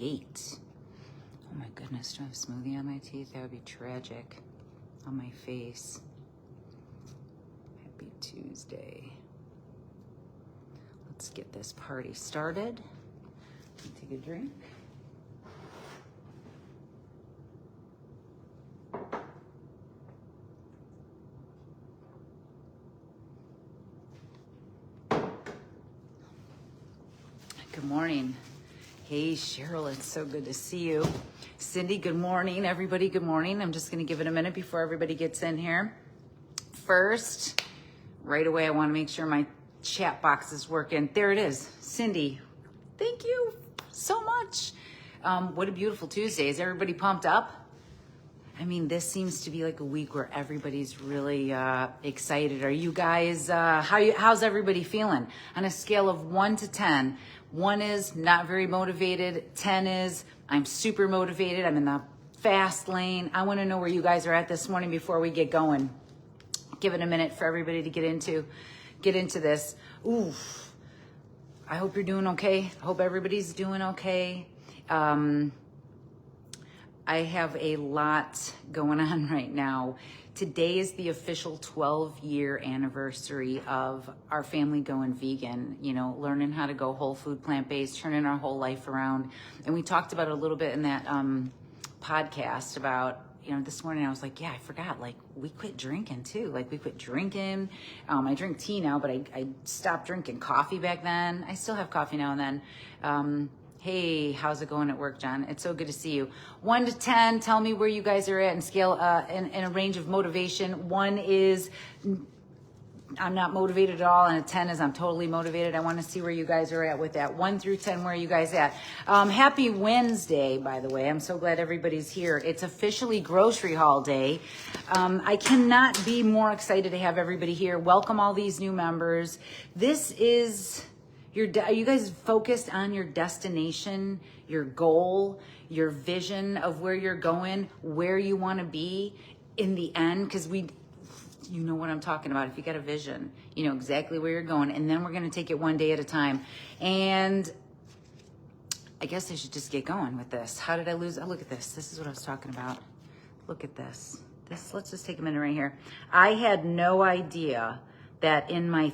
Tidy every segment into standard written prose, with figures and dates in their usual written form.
gate. Oh my goodness, do I have smoothie on my teeth? That would be tragic. On my face. Happy Tuesday. Let's get this party started. Take a drink. Good morning. Hey, Cheryl, it's so good to see you. Cindy, good morning. Everybody, good morning. I'm just going to give it a minute before everybody gets in here. First, right away, I want to make sure my chat box is working. There it is. Cindy, thank you so much. What a beautiful Tuesday. Is everybody pumped up? I mean, this seems to be like a week where everybody's really excited. Are you guys, how's everybody feeling? On a scale of 1 to 10, 1 is not very motivated, 10 is I'm super motivated, I'm in the fast lane. I want to know where you guys are at this morning before we get going. Give it a minute for everybody to get into this. Oof. I hope you're doing okay. I hope everybody's doing okay. I have a lot going on right now. Today is the official 12-year anniversary of our family going vegan, you know, learning how to go whole food, plant-based, turning our whole life around. And we talked about it a little bit in that podcast about, you know, this morning I was like, yeah, I forgot, like we quit drinking too. Like we quit drinking. I drink tea now, but I stopped drinking coffee back then. I still have coffee now and then. Hey, how's it going at work, John? It's so good to see you. 1 to 10, tell me where you guys are at in scale, in a range of motivation. 1 is I'm not motivated at all, and a 10 is I'm totally motivated. I want to see where you guys are at with that. 1 through 10, where are you guys at? Happy Wednesday, by the way. I'm so glad everybody's here. It's officially grocery haul day. I cannot be more excited to have everybody here. Welcome all these new members. This is... Are you guys focused on your destination, your goal, your vision of where you're going, where you want to be in the end? Because you know what I'm talking about. If you got a vision, you know exactly where you're going. And then we're going to take it one day at a time. And I guess I should just get going with this. How did I lose? Oh, look at this. This is what I was talking about. Look at this. Let's just take a minute right here. I had no idea that in my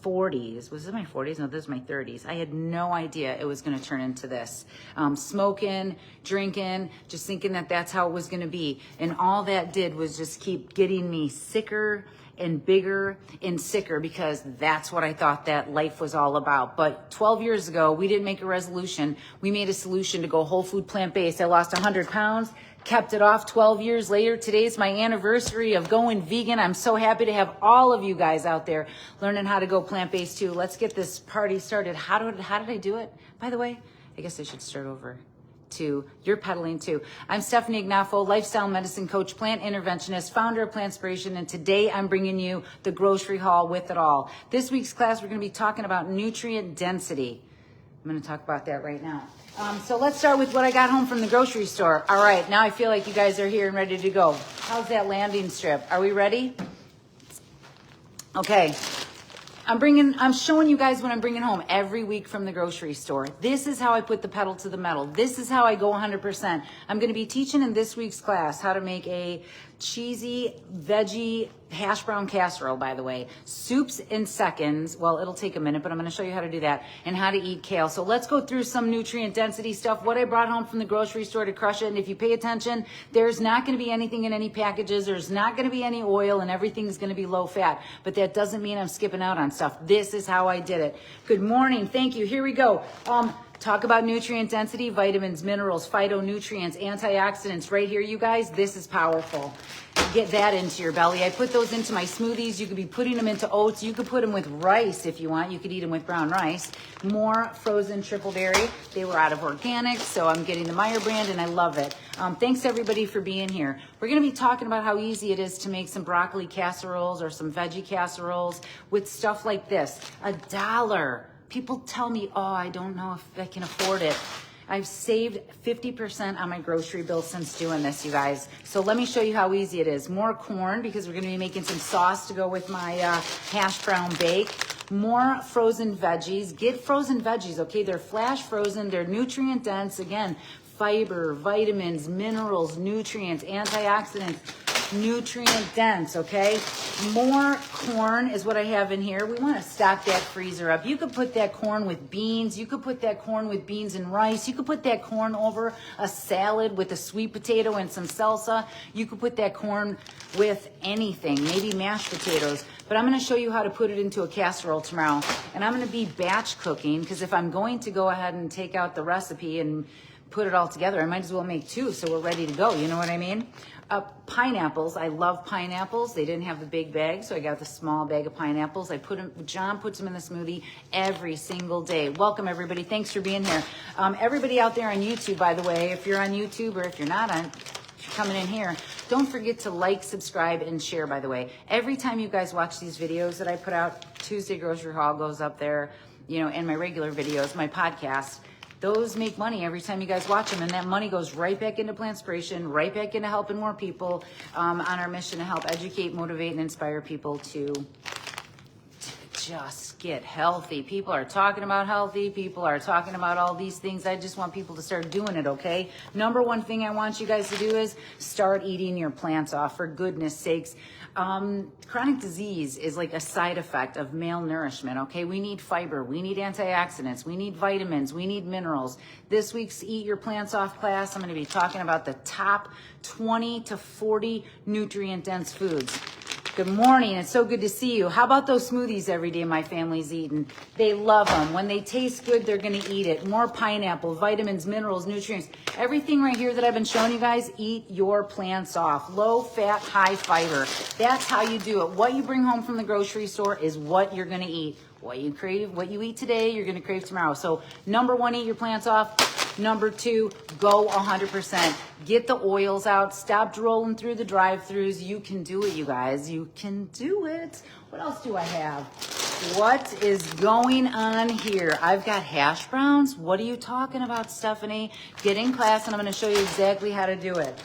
40s, was this my 40s? No, this is my 30s. I had no idea it was going to turn into this. Smoking, drinking, just thinking that that's how it was going to be. And all that did was just keep getting me sicker and bigger and sicker, because that's what I thought that life was all about. But 12 years ago, we didn't make a resolution. We made a solution to go whole food, plant-based. I lost 100 pounds. Kept it off 12 years later. Today's my anniversary of going vegan. I'm so happy to have all of you guys out there learning how to go plant-based too. Let's get this party started. How did I do it? By the way, I guess I should start over too. You're pedaling too. I'm Stefanie Ignoffo, lifestyle medicine coach, plant interventionist, founder of Plantspiration, and today I'm bringing you the grocery haul with it all. This week's class, we're going to be talking about nutrient density. I'm going to talk about that right now. So let's start with what I got home from the grocery store. All right, now I feel like you guys are here and ready to go. How's that landing strip? Are we ready? Okay. I'm showing you guys what I'm bringing home every week from the grocery store. This is how I put the pedal to the metal. This is how I go 100%. I'm going to be teaching in this week's class how to make a cheesy veggie hash brown casserole, by the way. Soups in seconds. Well, it'll take a minute, but I'm going to show you how to do that, and how to eat kale. So let's go through some nutrient density stuff, what I brought home from the grocery store to crush it. And if you pay attention, there's not going to be anything in any packages. There's not going to be any oil, and everything's going to be low fat. But that doesn't mean I'm skipping out on stuff. This is how I did it. Good morning. Thank you. Here we go. Talk about nutrient density, vitamins, minerals, phytonutrients, antioxidants right here, you guys. This is powerful. Get that into your belly. I put those into my smoothies. You could be putting them into oats. You could put them with rice if you want. You could eat them with brown rice. More frozen triple berry. They were out of organic, so I'm getting the Meyer brand, and I love it. Thanks everybody for being here. We're going to be talking about how easy it is to make some broccoli casseroles or some veggie casseroles with stuff like this. $1. People tell me, oh, I don't know if I can afford it. I've saved 50% on my grocery bill since doing this, you guys. So let me show you how easy it is. More corn, because we're going to be making some sauce to go with my hash brown bake. More frozen veggies. Get frozen veggies, okay? They're flash frozen. They're nutrient dense. Again, fiber, vitamins, minerals, nutrients, antioxidants, nutrient dense, okay? More corn is what I have in here. We want to stock that freezer up. You could put that corn with beans. You could put that corn with beans and rice. You could put that corn over a salad with a sweet potato and some salsa. You could put that corn with anything, maybe mashed potatoes. But I'm going to show you how to put it into a casserole tomorrow. And I'm going to be batch cooking, because if I'm going to go ahead and take out the recipe and put it all together, I might as well make two so we're ready to go. You know what I mean? Pineapples. I love pineapples. They didn't have the big bag, so I got the small bag of pineapples. John puts them in the smoothie every single day. Welcome, everybody. Thanks for being here. Everybody out there on YouTube, by the way, if you're on YouTube or if you're not on, if you're coming in here, don't forget to like, subscribe, and share, by the way. Every time you guys watch these videos that I put out, Tuesday Grocery Haul goes up there, you know, and my regular videos, my podcast, those make money every time you guys watch them, and that money goes right back into Plantspiration, right back into helping more people on our mission to help educate, motivate, and inspire people to just get healthy. People are talking about healthy. People are talking about all these things. I just want people to start doing it, okay? Number one thing I want you guys to do is start eating your plants off, for goodness sakes. Chronic disease is like a side effect of malnourishment, okay? We need fiber, we need antioxidants, we need vitamins, we need minerals. This week's Eat Your Plants Off class, I'm going to be talking about the top 20 to 40 nutrient-dense foods. Good morning. It's so good to see you. How about those smoothies every day my family's eating? They love them. When they taste good, they're going to eat it. More pineapple, vitamins, minerals, nutrients. Everything right here that I've been showing you guys, eat your plants off. Low fat, high fiber. That's how you do it. What you bring home from the grocery store is what you're going to eat. What you crave, what you eat today, you're going to crave tomorrow. So number one, eat your plants off. Number two, go 100%. Get the oils out. Stop rolling through the drive-thrus. You can do it, you guys. You can do it. What else do I have? What is going on here? I've got hash browns. What are you talking about, Stefanie? Get in class, and I'm going to show you exactly how to do it.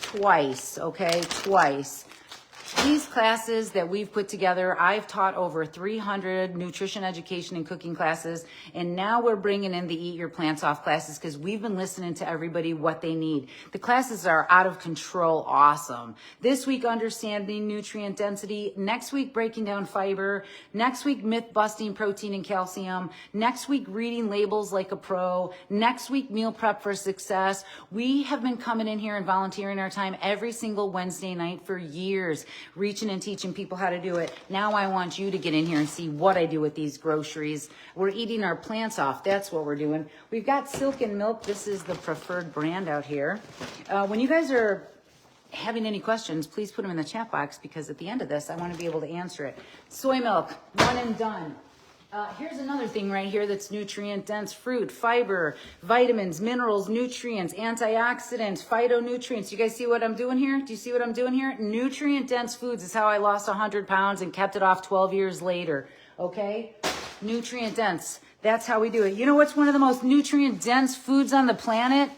Twice, okay? Twice. These classes that we've put together, I've taught over 300 nutrition education and cooking classes, and now we're bringing in the Eat Your Plants Off classes because we've been listening to everybody what they need. The classes are out of control awesome. This week, understanding nutrient density. Next week, breaking down fiber. Next week, myth busting protein and calcium. Next week, reading labels like a pro. Next week, meal prep for success. We have been coming in here and volunteering our time every single Wednesday night for years, reaching and teaching people how to do it. Now I want you to get in here and see what I do with these groceries. We're eating our plants off. That's what we're doing. We've got Silk and Milk. This is the preferred brand out here. When you guys are having any questions, please put them in the chat box, because at the end of this, I want to be able to answer it. Soy milk, one and done. Here's another thing right here that's nutrient-dense fruit, fiber, vitamins, minerals, nutrients, antioxidants, phytonutrients. You guys see what I'm doing here? Do you see what I'm doing here? Nutrient-dense foods is how I lost 100 pounds and kept it off 12 years later, okay? Nutrient-dense. That's how we do it. You know what's one of the most nutrient-dense foods on the planet?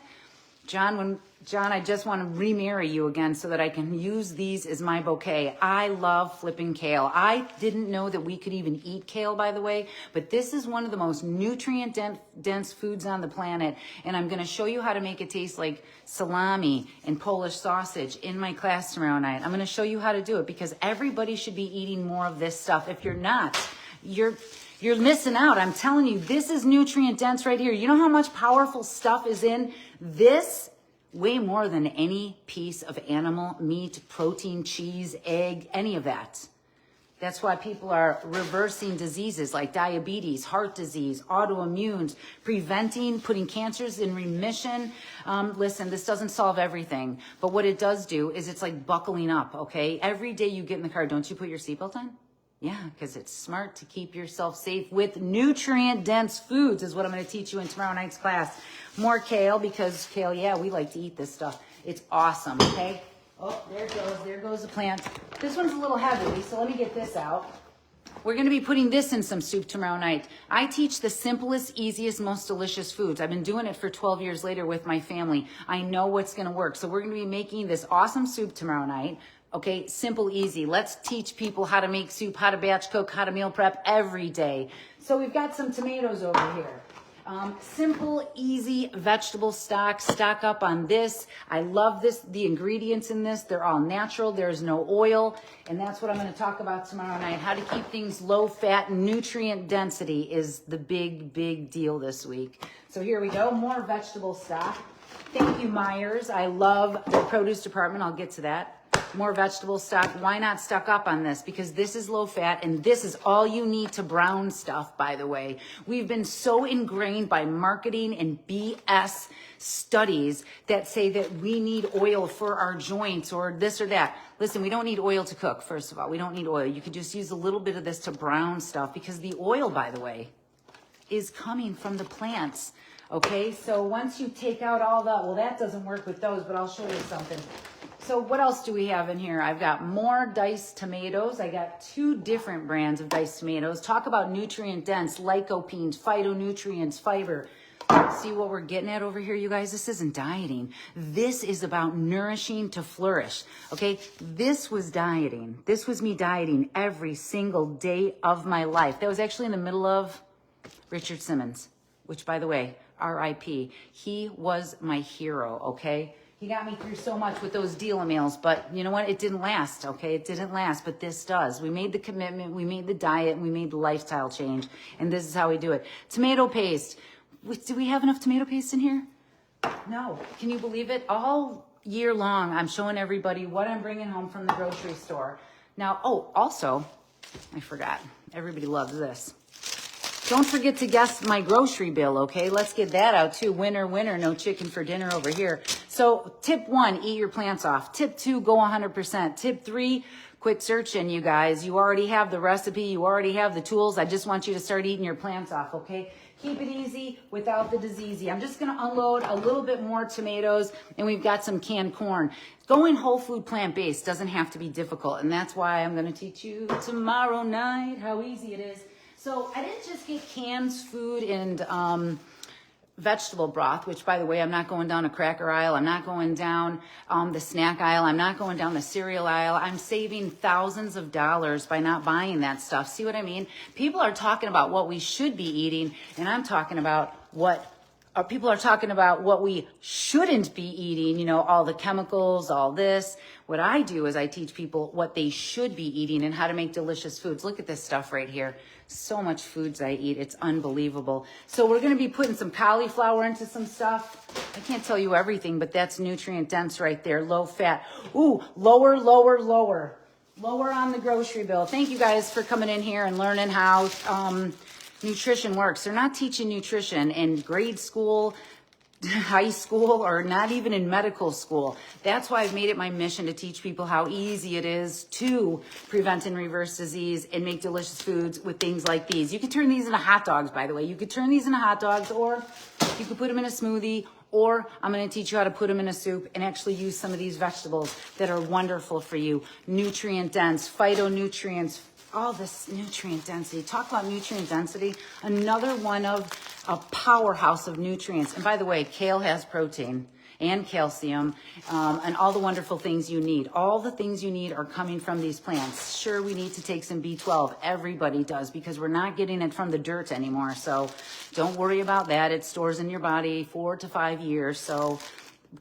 John, I just want to remarry you again so that I can use these as my bouquet. I love flipping kale. I didn't know that we could even eat kale, by the way, but this is one of the most nutrient-dense foods on the planet, and I'm going to show you how to make it taste like salami and Polish sausage in my class tomorrow night. I'm going to show you how to do it, because everybody should be eating more of this stuff. If you're not, you're missing out. I'm telling you, this is nutrient-dense right here. You know how much powerful stuff is in this? Way more than any piece of animal meat, protein, cheese, egg, any of that. That's why people are reversing diseases like diabetes, heart disease, autoimmunes, preventing, putting cancers in remission. Listen, this doesn't solve everything, but what it does do is it's like buckling up, okay? Every day you get in the car, don't you put your seatbelt on? Yeah, because it's smart to keep yourself safe with nutrient-dense foods is what I'm going to teach you in tomorrow night's class. More kale, because kale, yeah, we like to eat this stuff. It's awesome, okay? Oh, there it goes. There goes the plant. This one's a little heavy, so let me get this out. We're going to be putting this in some soup tomorrow night. I teach the simplest, easiest, most delicious foods. I've been doing it for 12 years later with my family. I know what's going to work. So we're going to be making this awesome soup tomorrow night. Okay, simple, easy. Let's teach people how to make soup, how to batch cook, how to meal prep every day. So we've got some tomatoes over here. Simple, easy vegetable stock. Stock up on this. I love this. The ingredients in this, they're all natural. There's no oil. And that's what I'm going to talk about tomorrow night. How to keep things low fat. Nutrient density is the big, big deal this week. So here we go. More vegetable stock. Thank you, Myers. I love the produce department. I'll get to that. More vegetable stock. Why not stock up on this? Because this is low fat and this is all you need to brown stuff, by the way. We've been so ingrained by marketing and BS studies that say that we need oil for our joints or this or that. Listen, we don't need oil to cook, first of all. We don't need oil. You could just use a little bit of this to brown stuff because the oil, by the way, is coming from the plants. Okay, so once you take out all the, well, that doesn't work with those, but I'll show you something. So what else do we have in here? I've got more diced tomatoes. I got 2 different brands of diced tomatoes. Talk about nutrient dense, lycopenes, phytonutrients, fiber. See what we're getting at over here, you guys? This isn't dieting. This is about nourishing to flourish, okay? This was dieting. This was me dieting every single day of my life. That was actually in the middle of Richard Simmons, which, by the way, R.I.P. He was my hero, okay? He got me through so much with those deal meals, but you know what? It didn't last, okay? It didn't last, but this does. We made the commitment, we made the diet, and we made the lifestyle change, and this is how we do it. Tomato paste. Do we have enough tomato paste in here? No. Can you believe it? All year long, I'm showing everybody what I'm bringing home from the grocery store. Now, oh, also, I forgot. Everybody loves this. Don't forget to guess my grocery bill, okay? Let's get that out too. Winner, winner, no chicken for dinner over here. So tip 1, eat your plants off. Tip 2, go 100%. Tip 3, quit searching, you guys. You already have the recipe. You already have the tools. I just want you to start eating your plants off, okay? Keep it easy without the diseasey. I'm just going to unload a little bit more tomatoes, and we've got some canned corn. Going whole food plant-based doesn't have to be difficult, and that's why I'm going to teach you tomorrow night how easy it is. So I didn't just get canned food and vegetable broth, which, by the way, I'm not going down a cracker aisle. I'm not going down the snack aisle. I'm not going down the cereal aisle. I'm saving thousands of dollars by not buying that stuff. See what I mean? People are talking about what we should be eating, and I'm talking about what people are talking about what we shouldn't be eating, you know, all the chemicals, all this. What I do is I teach people what they should be eating and how to make delicious foods. Look at this stuff right here. So much foods I eat. It's unbelievable. So we're going to be putting some cauliflower into some stuff. I can't tell you everything, but that's nutrient dense right there. Low fat. Ooh, lower, lower, lower. Lower on the grocery bill. Thank you guys for coming in here and learning how nutrition works. They're not teaching nutrition in grade school, high school, or not even in medical school. That's why I've made it my mission to teach people how easy it is to prevent and reverse disease and make delicious foods with things like these. You can turn these into hot dogs, by the way. You could turn these into hot dogs, or you could put them in a smoothie, or I'm going to teach you how to put them in a soup and actually use some of these vegetables that are wonderful for you. Nutrient dense, phytonutrients, all this nutrient density. Talk about nutrient density. Another one of a powerhouse of nutrients. And by the way, kale has protein and calcium and all the wonderful things you need. All the things you need are coming from these plants. Sure, we need to take some B12. Everybody does, because we're not getting it from the dirt anymore. So don't worry about that. It stores in your body 4 to 5 years. So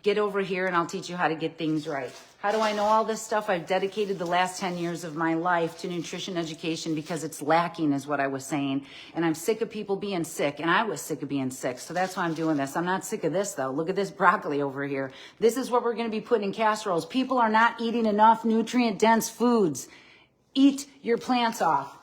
get over here and I'll teach you how to get things right. How do I know all this stuff? I've dedicated the last 10 years of my life to nutrition education because it's lacking, is what I was saying. And I'm sick of people being sick, and I was sick of being sick. So that's why I'm doing this. I'm not sick of this, though. Look at this broccoli over here. This is what we're going to be putting in casseroles. People are not eating enough nutrient-dense foods. Eat your plants off.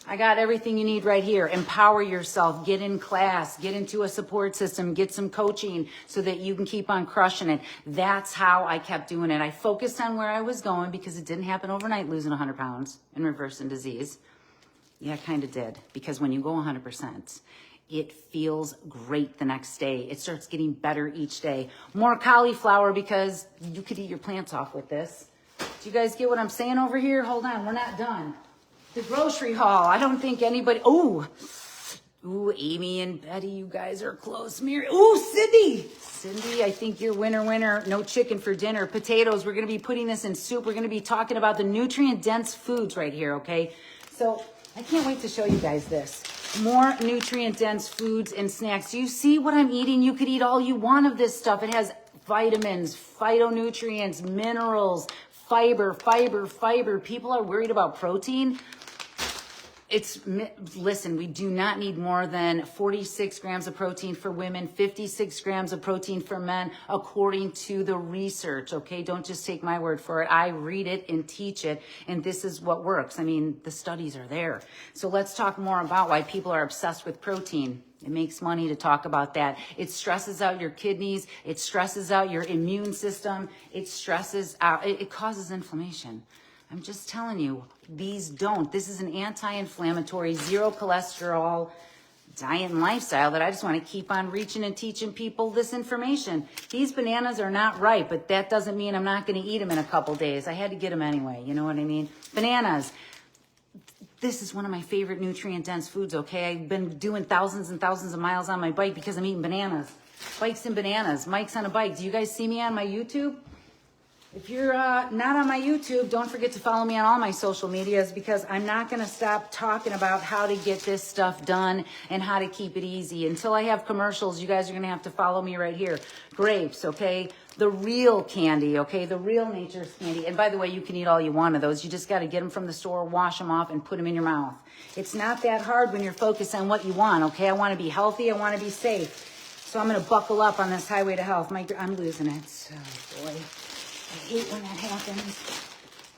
I got everything you need right here. Empower yourself, get in class, get into a support system, get some coaching so that you can keep on crushing it. That's how I kept doing it. I focused on where I was going because it didn't happen overnight, losing 100 pounds and reversing disease. Yeah, it kind of did, because when you go 100%, it feels great the next day. It starts getting better each day. More cauliflower, because you could eat your plants off with this. Do you guys get what I'm saying over here? Hold on, we're not done. The grocery haul. I don't think anybody, oh, Ooh, Amy and Betty, you guys are close. Mary, ooh, Cindy, I think you're winner. No chicken for dinner. Potatoes, we're going to be putting this in soup. We're going to be talking about the nutrient-dense foods right here, okay? So I can't wait to show you guys this. More nutrient-dense foods and snacks. You see what I'm eating? You could eat all you want of this stuff. It has vitamins, phytonutrients, minerals, fiber. People are worried about protein. Listen, we do not need more than 46 grams of protein for women, 56 grams of protein for men, according to the research, okay? Don't just take my word for it. I read it and teach it, and this is what works. I mean, the studies are there. So let's talk more about why people are obsessed with protein. It makes money to talk about that. It stresses out your kidneys. It stresses out your immune system. It causes inflammation. I'm just telling you, these don't. This is an anti-inflammatory, zero cholesterol diet and lifestyle that I just want to keep on reaching and teaching people this information. These bananas are not ripe, but that doesn't mean I'm not going to eat them in a couple days. I had to get them anyway. You know what I mean? Bananas. This is one of my favorite nutrient-dense foods, okay? I've been doing thousands and thousands of miles on my bike because I'm eating bananas. Bikes and bananas. Mike's on a bike. Do you guys see me on my YouTube? If you're not on my YouTube, don't forget to follow me on all my social medias, because I'm not going to stop talking about how to get this stuff done and how to keep it easy. Until I have commercials, you guys are going to have to follow me right here. Grapes, okay? The real candy, okay? The real nature's candy. And by the way, you can eat all you want of those. You just got to get them from the store, wash them off, and put them in your mouth. It's not that hard when you're focused on what you want, okay? I want to be healthy. I want to be safe. So I'm going to buckle up on this highway to health. I'm losing it. Oh, boy. I hate when that happens.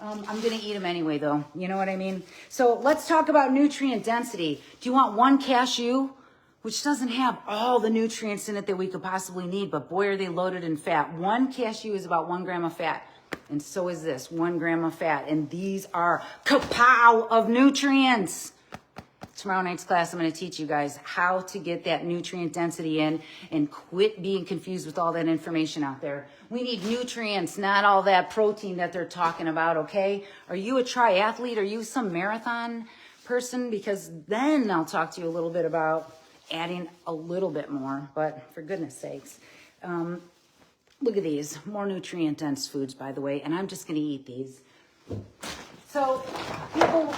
I'm going to eat them anyway, though. You know what I mean? So let's talk about nutrient density. Do you want one cashew, which doesn't have all the nutrients in it that we could possibly need, but boy, are they loaded in fat. One cashew is about 1 gram of fat. And so is this, 1 gram of fat. And these are kapow of nutrients. Tomorrow night's class, I'm going to teach you guys how to get that nutrient density in and quit being confused with all that information out there. We need nutrients, not all that protein that they're talking about, okay? Are you a triathlete? Are you some marathon person? Because then I'll talk to you a little bit about adding a little bit more, but for goodness sakes. Look at these, more nutrient-dense foods, by the way, and I'm just going to eat these. So people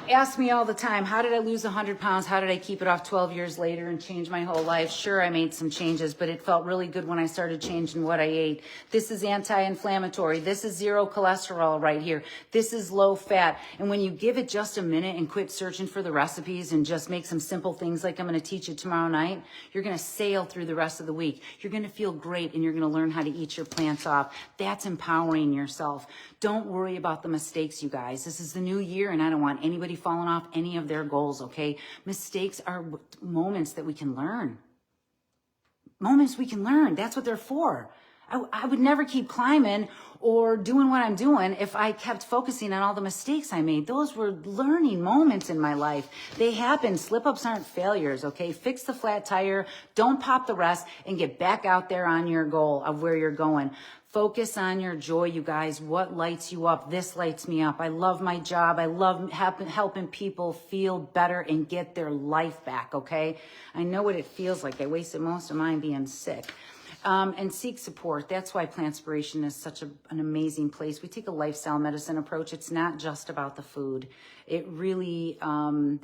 ask me all the time, how did I lose 100 pounds? How did I keep it off 12 years later and change my whole life? Sure, I made some changes, but it felt really good when I started changing what I ate. This is anti-inflammatory. This is zero cholesterol right here. This is low fat. And when you give it just a minute and quit searching for the recipes and just make some simple things like I'm going to teach you tomorrow night, you're going to sail through the rest of the week. You're going to feel great, and you're going to learn how to eat your plants off. That's empowering yourself. Don't worry about the mistakes, you guys. This is the new year, and I don't want anybody falling off any of their goals, okay? Mistakes are moments that we can learn. Moments we can learn. That's what they're for. I would never keep climbing or doing what I'm doing if I kept focusing on all the mistakes I made. Those were learning moments in my life. They happen. Slip-ups aren't failures, okay? Fix the flat tire. Don't pop the rest, and get back out there on your goal of where you're going. Focus on your joy, you guys. What lights you up? This lights me up. I love my job. I love helping people feel better and get their life back, okay? I know what it feels like. I wasted most of mine being sick. And seek support. That's why Plantspiration is such an amazing place. We take a lifestyle medicine approach. It's not just about the food. It really,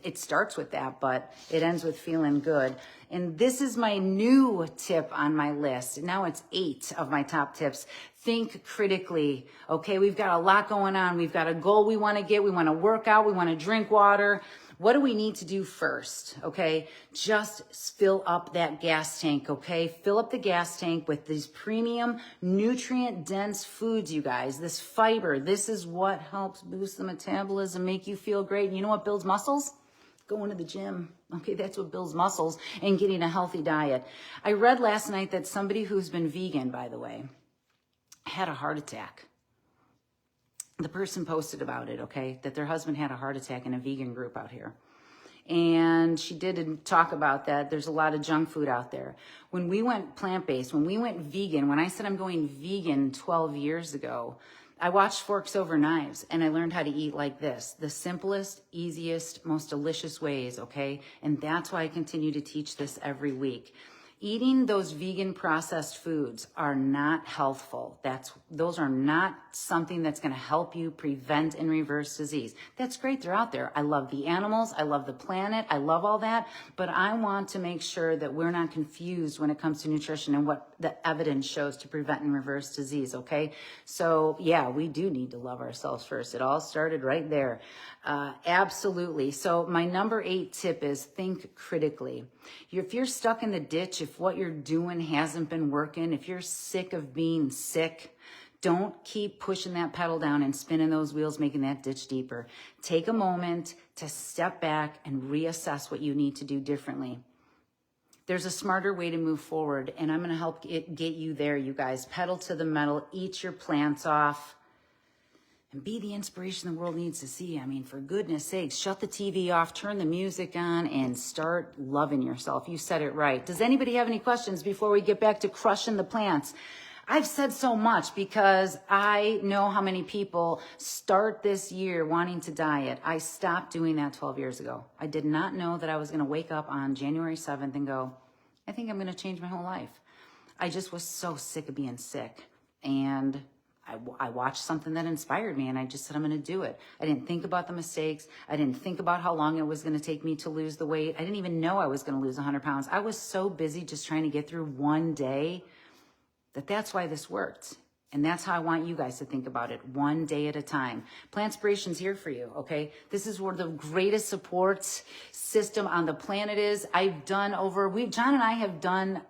it starts with that, but it ends with feeling good. And this is my new tip on my list. Now it's 8 of my top tips. Think critically. Okay, we've got a lot going on. We've got a goal we want to get. We want to work out. We want to drink water. What do we need to do first? Okay, just fill up that gas tank, okay? Fill up the gas tank with these premium nutrient-dense foods, you guys. This fiber, this is what helps boost the metabolism, make you feel great. And you know what builds muscles? Going to the gym. Okay, that's what builds muscles, and getting a healthy diet. I read last night that somebody who's been vegan, by the way, had a heart attack. The person posted about it, okay, that their husband had a heart attack in a vegan group out here. And she did talk about that. There's a lot of junk food out there. When we went plant-based, when we went vegan, when I said I'm going vegan 12 years ago, I watched Forks Over Knives and I learned how to eat like this. The simplest, easiest, most delicious ways, okay? And that's why I continue to teach this every week. Eating those vegan processed foods are not healthful. Those are not something that's going to help you prevent and reverse disease. That's great, they're out there. I love the animals, I love the planet, I love all that, but I want to make sure that we're not confused when it comes to nutrition and what the evidence shows to prevent and reverse disease, okay? So yeah, we do need to love ourselves first. It all started right there. Absolutely. So my number 8 tip is think critically. If you're stuck in the ditch, if what you're doing hasn't been working, if you're sick of being sick, don't keep pushing that pedal down and spinning those wheels, making that ditch deeper. Take a moment to step back and reassess what you need to do differently. There's a smarter way to move forward, and I'm going to help get you there, you guys. Pedal to the metal, eat your plants off, and be the inspiration the world needs to see. I mean, for goodness sakes, shut the TV off, turn the music on, and start loving yourself. You said it right. Does anybody have any questions before we get back to crushing the plants? I've said so much because I know how many people start this year wanting to diet. I stopped doing that 12 years ago. I did not know that I was going to wake up on January 7th and go, I think I'm going to change my whole life. I just was so sick of being sick. And I watched something that inspired me and I just said, I'm going to do it. I didn't think about the mistakes. I didn't think about how long it was going to take me to lose the weight. I didn't even know I was going to lose 100 pounds. I was so busy just trying to get through one day that's why this worked. And that's how I want you guys to think about it, one day at a time. Plantspiration's here for you, okay? This is where the greatest support system on the planet is. John and I have done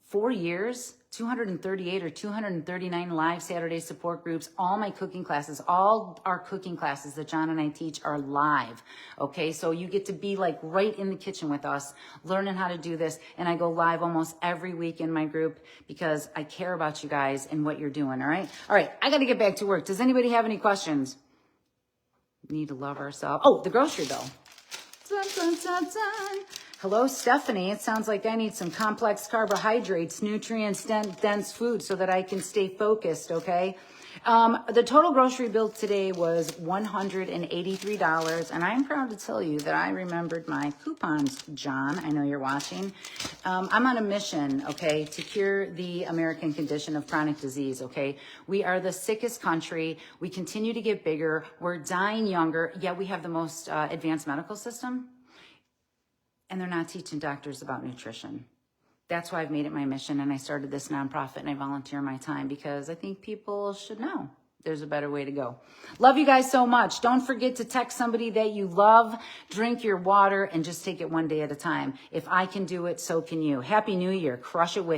4 years, 238 or 239 live Saturday support groups. All my cooking classes, all our cooking classes that John and I teach are live. Okay, so you get to be like right in the kitchen with us, learning how to do this. And I go live almost every week in my group because I care about you guys and what you're doing, all right? All right, I got to get back to work. Does anybody have any questions? We need to love ourselves. Oh, the grocery bill. Dun, dun, dun, dun. Hello, Stefanie. It sounds like I need some complex carbohydrates, nutrient-dense food so that I can stay focused, okay? The total grocery bill today was $183, and I'm proud to tell you that I remembered my coupons, John. I know you're watching. I'm on a mission, okay, to cure the American condition of chronic disease, okay? We are the sickest country. We continue to get bigger. We're dying younger, yet we have the most advanced medical system. And they're not teaching doctors about nutrition. That's why I've made it my mission, and I started this nonprofit, and I volunteer my time because I think people should know there's a better way to go. Love you guys so much. Don't forget to text somebody that you love, drink your water, and just take it one day at a time. If I can do it, so can you. Happy New Year. Crush it with